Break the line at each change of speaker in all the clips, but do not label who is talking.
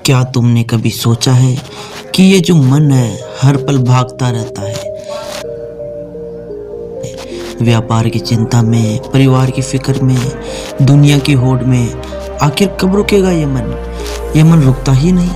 क्या तुमने कभी सोचा है कि ये जो मन है हर पल भागता रहता है, व्यापार की चिंता में, परिवार की फिक्र में, दुनिया की होड़ में। आखिर कब रुकेगा ये मन? ये मन रुकता ही नहीं।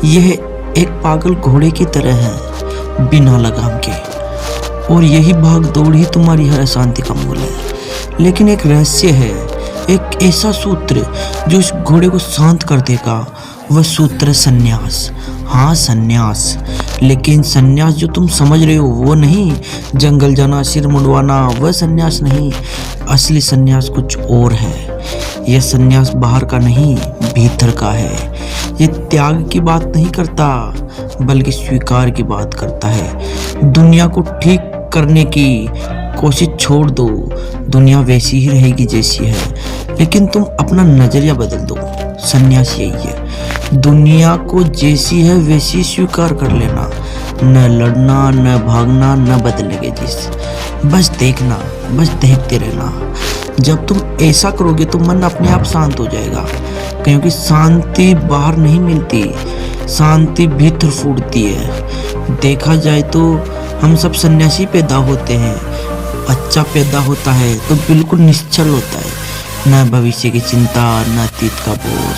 यह एक पागल घोड़े की तरह है, बिना लगाम के। और यही भाग दौड़ ही तुम्हारी हर अशांति का मूल है। लेकिन एक रहस्य है, एक ऐसा सूत्र जो इस घोड़े को शांत कर देगा। वह सूत्र है संन्यास। हाँ, संन्यास। लेकिन संन्यास जो तुम समझ रहे हो वो नहीं, जंगल जाना, सिर मुंडवाना, वह संन्यास नहीं। असली संन्यास कुछ और है। यह संन्यास बाहर का नहीं, भीतर का है। ये त्याग की बात नहीं करता, बल्कि स्वीकार की बात करता है। दुनिया को ठीक करने की कोशिश छोड़ दो, दुनिया वैसी ही रहेगी जैसी है, लेकिन तुम अपना नजरिया बदल दो। संन्यास यही है, दुनिया को जैसी है वैसी स्वीकार कर लेना। न लड़ना, न भागना, न बदलेंगे जिस, बस देखना, बस देखते रहना। जब तुम ऐसा करोगे तो मन अपने आप शांत हो जाएगा, क्योंकि शांति बाहर नहीं मिलती, शांति भीतर फूटती है। देखा जाए तो हम सब सन्यासी पैदा होते हैं। बच्चा पैदा होता है तो बिल्कुल निश्चल होता है, न भविष्य की चिंता, न अतीत का बोझ,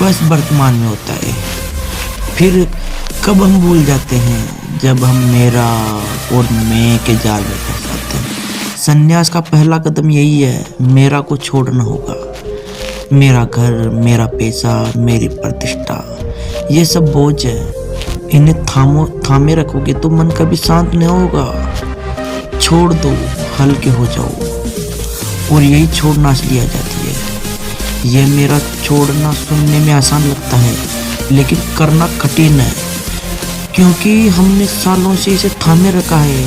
बस वर्तमान में होता है। फिर कब हम भूल जाते हैं? जब हम मेरा और मैं के जाल में फंस जाते हैं। संन्यास का पहला कदम यही है, मेरा को छोड़ना होगा। मेरा घर, मेरा पैसा, मेरी प्रतिष्ठा, ये सब बोझ है। इन्हें थामे रखोगे तो मन कभी शांत नहीं होगा। छोड़ दो, हल्के हो जाओ। और यही छोड़ना असली आजादी है। यह मेरा छोड़ना सुनने में आसान लगता है, लेकिन करना कठिन है, क्योंकि हमने सालों से इसे थामे रखा है।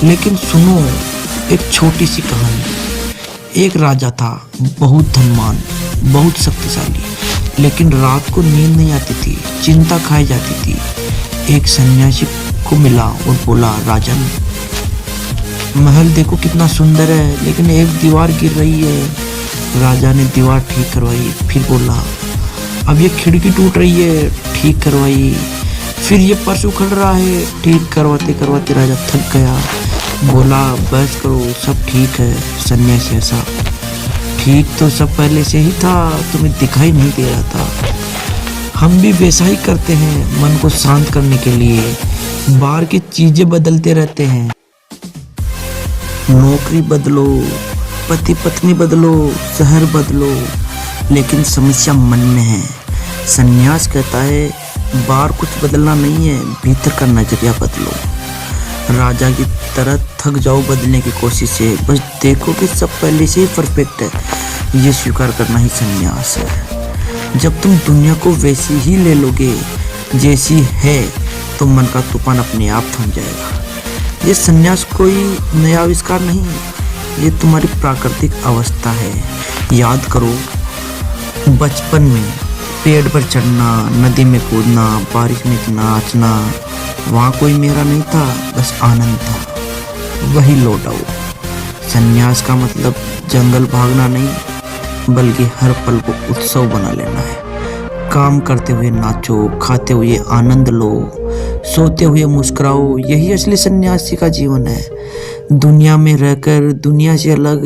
लेकिन सुनो एक छोटी सी कहानी। एक राजा था, बहुत धनवान, बहुत शक्तिशाली, लेकिन रात को नींद नहीं आती थी, चिंता खाई जाती थी। एक सन्यासी को मिला और बोला, राजन, महल देखो कितना सुंदर है, लेकिन एक दीवार गिर रही है। राजा ने दीवार ठीक करवाई, फिर बोला, अब ये खिड़की टूट रही है, ठीक करवाई। फिर ये पर्स उखड़ रहा है, ठीक करवाते करवाते राजा थक गया। बोला, बस करो, सब ठीक है। सन्यासी ऐसा, ठीक तो सब पहले से ही था, तुम्हें दिखाई नहीं दे रहा था। हम भी वैसा ही करते हैं, मन को शांत करने के लिए बाहर की चीजें बदलते रहते हैं। नौकरी बदलो, पति पत्नी बदलो, शहर बदलो, लेकिन समस्या मन में है। संन्यास कहता है, बाहर कुछ बदलना नहीं है, भीतर का नजरिया बदलो। राजा की तरह थक जाओ बदलने की कोशिश से, बस देखो कि सब पहले से ही परफेक्ट है। ये स्वीकार करना ही संन्यास है। जब तुम दुनिया को वैसी ही ले लोगे जैसी है, तो मन का तूफान अपने आप थम जाएगा। ये संन्यास कोई नया आविष्कार नहीं, ये तुम्हारी प्राकृतिक अवस्था है। याद करो, बचपन में पेड़ पर चढ़ना, नदी में कूदना, बारिश में नाचना, वहाँ कोई मेरा नहीं था, बस आनंद था। वही लौट आओ। संन्यास का मतलब जंगल भागना नहीं, बल्कि हर पल को उत्सव बना लेना है। काम करते हुए नाचो, खाते हुए आनंद लो, सोते हुए मुस्कुराओ। यही असली सन्यासी का जीवन है। दुनिया में रहकर दुनिया से अलग।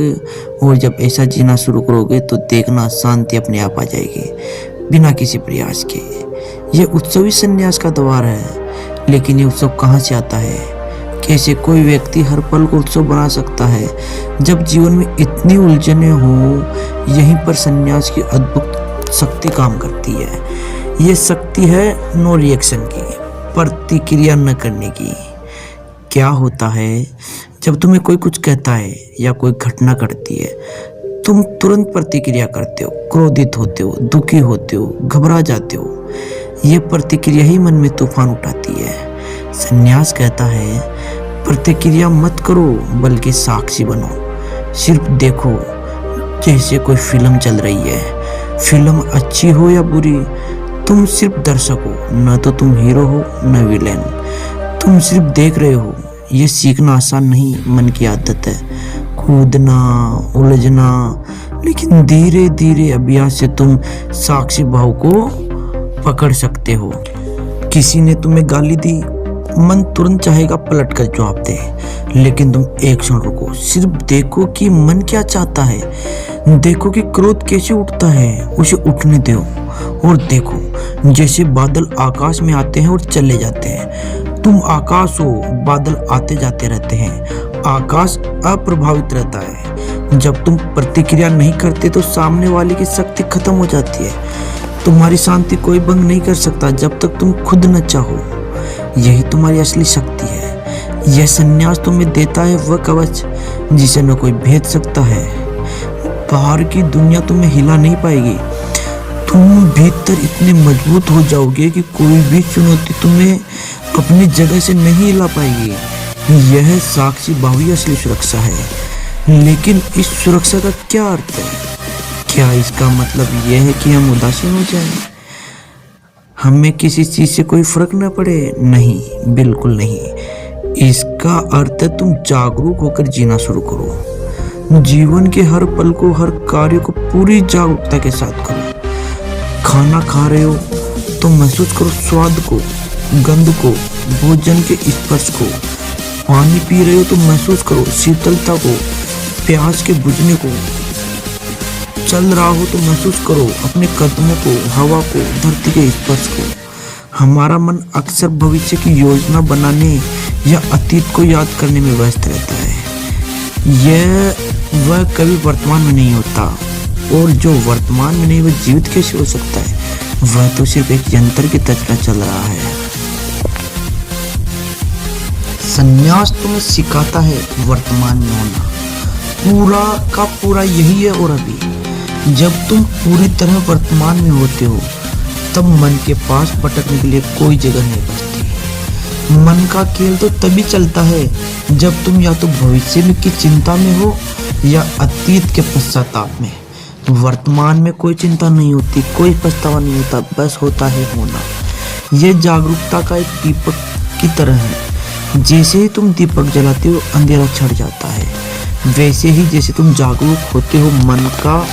और जब ऐसा जीना शुरू करोगे तो देखना, शांति अपने आप आ जाएगी, बिना किसी प्रयास के। यह उत्सव ही सन्यास का द्वार है। लेकिन ये उत्सव कहाँ से आता है? कैसे कोई व्यक्ति हर पल को उत्सव बना सकता है? जब जीवन में इतनी उलझने हो, यहीं पर सन्यास की अद्भुत शक्ति काम करती है। ये शक्ति है नो रिएक्शन की, प्रतिक्रिया न करने की। क्या होता है, जब तुम्हें कोई कुछ कहता है या कोई घटना घटती है, तुम तुरंत प्रतिक्रिया करते हो, क्रोधित होते हो, दुखी होते हो, घबरा जाते हो। ये प्रतिक्रिया ही मन में तूफान उठाती है। संन्यास कहता है, प्रतिक्रिया मत करो, बल्कि साक्षी बनो। सिर्फ देखो, जैसे कोई फिल्म चल रही है। फिल्म अच्छी हो या बुरी, तुम सिर्फ दर्शक हो, न तो तुम हीरो हो न विलेन। तुम सिर्फ देख रहे हो। ये सीखना आसान नहीं, मन की आदत है। कूदना, उलझना, लेकिन धीरे धीरे अभ्यास से तुम साक्षी भाव को पकड़ सकते हो। किसी ने तुम्हें गाली दी, मन तुरंत चाहेगा पलट कर जवाब दे, लेकिन तुम एक क्षण रुको, सिर्फ देखो कि मन क्या चाहता है, देखो कि क्रोध कैसे उठता है, उसे उठने दो और देखो जैसे बादल आकाश में आते हैं और चले जाते हैं। तुम आकाश हो, बादल आते जाते रहते हैं, आकाश अप्रभावित रहता है। जब तुम प्रतिक्रिया नहीं करते तो सामने वाले की शक्ति खत्म हो जाती है। तुम्हारी शांति कोई भंग नहीं कर सकता जब तक तुम खुद न चाहो। यही तुम्हारी असली शक्ति है। यह संन्यास तुम्हें देता है वह कवच जिसे न कोई भेद सकता है। बाहर की दुनिया तुम्हें हिला नहीं पाएगी। तुम भीतर इतने मजबूत हो जाओगे कि कोई भी चुनौती तुम्हें अपनी जगह से नहीं हिला पाएगी। यह साक्षी भावी असली सुरक्षा है। लेकिन इस सुरक्षा का क्या अर्थ है? क्या इसका मतलब यह है कि हम उदासीन हो जाएं? हमें किसी चीज से कोई फर्क न पड़े? नहीं, बिल्कुल नहीं। इसका अर्थ है तुम जागरूक होकर जीना शुरू करो। जीवन के हर पल को, हर कार्य को पूरी जागरूकता के साथ करो। खाना खा रहे हो तो महसूस करो स्वाद को, गंध को, भोजन के स्पर्श को। पानी पी रहे हो तो महसूस करो शीतलता को, प्यास के बुझने को। चल रहा हो तो महसूस करो अपने कदमों को, हवा को, धरती के स्पर्श को। हमारा मन अक्सर भविष्य की योजना बनाने या अतीत को याद करने में व्यस्त रहता है। वह कभी वर्तमान में नहीं होता, और जो वर्तमान में नहीं वह जीवित कैसे हो सकता है? वह तो सिर्फ एक यंत्र की तरह चल रहा है। संन्यास तुम्हें सिखाता है वर्तमान में होना। पूरा का पूरा यही है। और अभी जब तुम पूरी तरह वर्तमान में होते हो तब मन के पास भटकने के लिए कोई जगह नहीं बचती। मन का खेल तो तभी चलता है जब तुम या तो भविष्य में की चिंता में हो या अतीत के पश्चाताप में। वर्तमान में कोई चिंता नहीं होती, कोई पछतावा नहीं होता, बस होता है होना। यह जागरूकता का एक दीपक की तरह है। जैसे ही तुम दीपक जलाते हो अंधेरा छट जाता है। वैसे ही जैसे तुम जागरूक होते हो मन का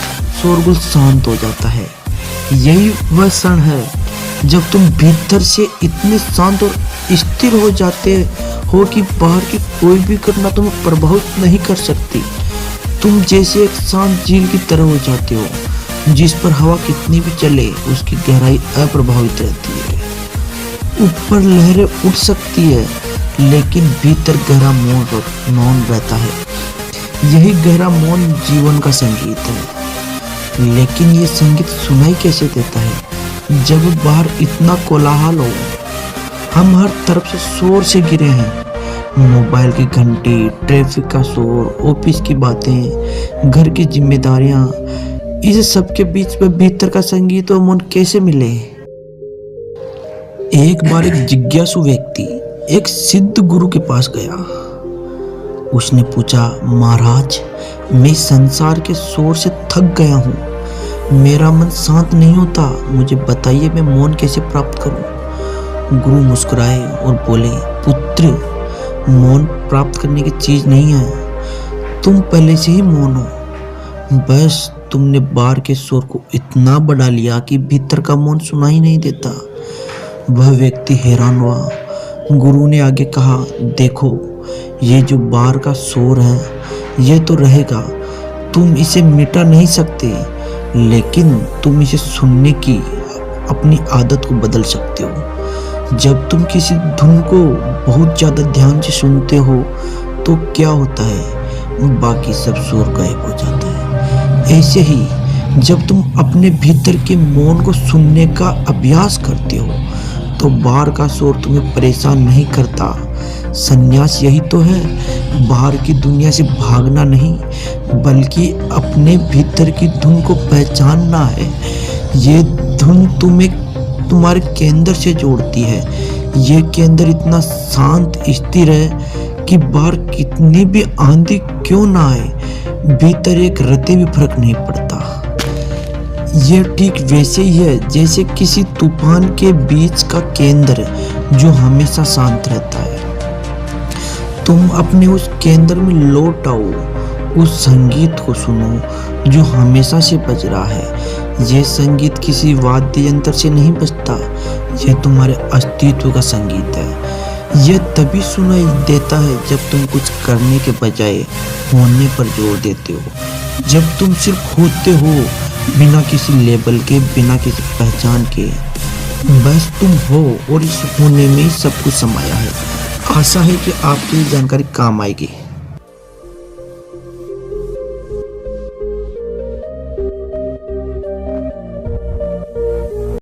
शोरगुल शांत हो जाता है। यही वह क्षण है जब तुम भीतर से इतने शांत और स्थिर हो जाते हो कि बाहर की कोई भी घटना तुम्हें प्रभावित नहीं कर सकती। तुम जैसे एक शांत झील की तरह हो जाते हो जिस पर हवा कितनी भी चले उसकी गहराई अप्रभावित रहती है। ऊपर लहरें उठ सकती है लेकिन भीतर गहरा मौन रहता है। यही गहरा मौन जीवन का संगीत है। लेकिन ये संगीत सुनाई कैसे देता है जब बाहर इतना कोलाहल हो? हम हर तरफ से शोर से गिरे हैं। मोबाइल की घंटी, ट्रैफिक का शोर, ऑफिस की बातें, घर की जिम्मेदारियां, इस सब के बीच में भीतर का संगीत और मौन कैसे मिले? एक बार एक जिज्ञासु व्यक्ति एक सिद्ध गुरु के पास गया। उसने पूछा, महाराज, मैं संसार के शोर से थक गया हूँ, मेरा मन शांत नहीं होता, मुझे बताइए मैं मौन कैसे प्राप्त करूँ? गुरु मुस्कुराए और बोले, पुत्र, मौन प्राप्त करने की चीज नहीं है, तुम पहले से ही मौन हो। बस तुमने बाहर के शोर को इतना बढ़ा लिया कि भीतर का मौन सुनाई नहीं देता। वह व्यक्ति हैरान हुआ। गुरु ने आगे कहा, देखो, ये जो बाहर का शोर है ये तो रहेगा, तुम इसे मिटा नहीं सकते, लेकिन तुम इसे सुनने की अपनी आदत को बदल सकते हो। जब तुम किसी धुन को बहुत ज़्यादा ध्यान से सुनते हो तो क्या होता है, बाकी सब शोर गायब हो जाता है। ऐसे ही जब तुम अपने भीतर के मौन को सुनने का अभ्यास करते हो तो बाहर का शोर तुम्हें परेशान नहीं करता। संन्यास यही तो है, बाहर की दुनिया से भागना नहीं बल्कि अपने भीतर की धुन को पहचानना है। ये धुन तुम्हें तुम्हारे केंद्र से जोड़ती है। ये केंद्र इतना शांत स्थिर है कि बाहर कितनी भी आंधी क्यों ना आए, भीतर एक रत्ते भी फर्क नहीं पड़ता। यह ठीक वैसे ही है जैसे किसी तूफान के बीच का केंद्र जो हमेशा शांत रहता है। तुम अपने उस केंद्र में लौट आओ, उस संगीत को सुनो जो हमेशा से बज रहा है। ये संगीत किसी वाद्य यंत्र से नहीं बजता, यह तुम्हारे अस्तित्व का संगीत है। यह तभी सुनाई देता है जब तुम कुछ करने के बजाय होने पर जोर देते हो, जब तुम सिर्फ होते हो, बिना किसी लेबल के, बिना किसी पहचान के। बस तुम हो और इस होने में ही सब कुछ समाया है। आशा है कि आपकी जानकारी काम आएगी।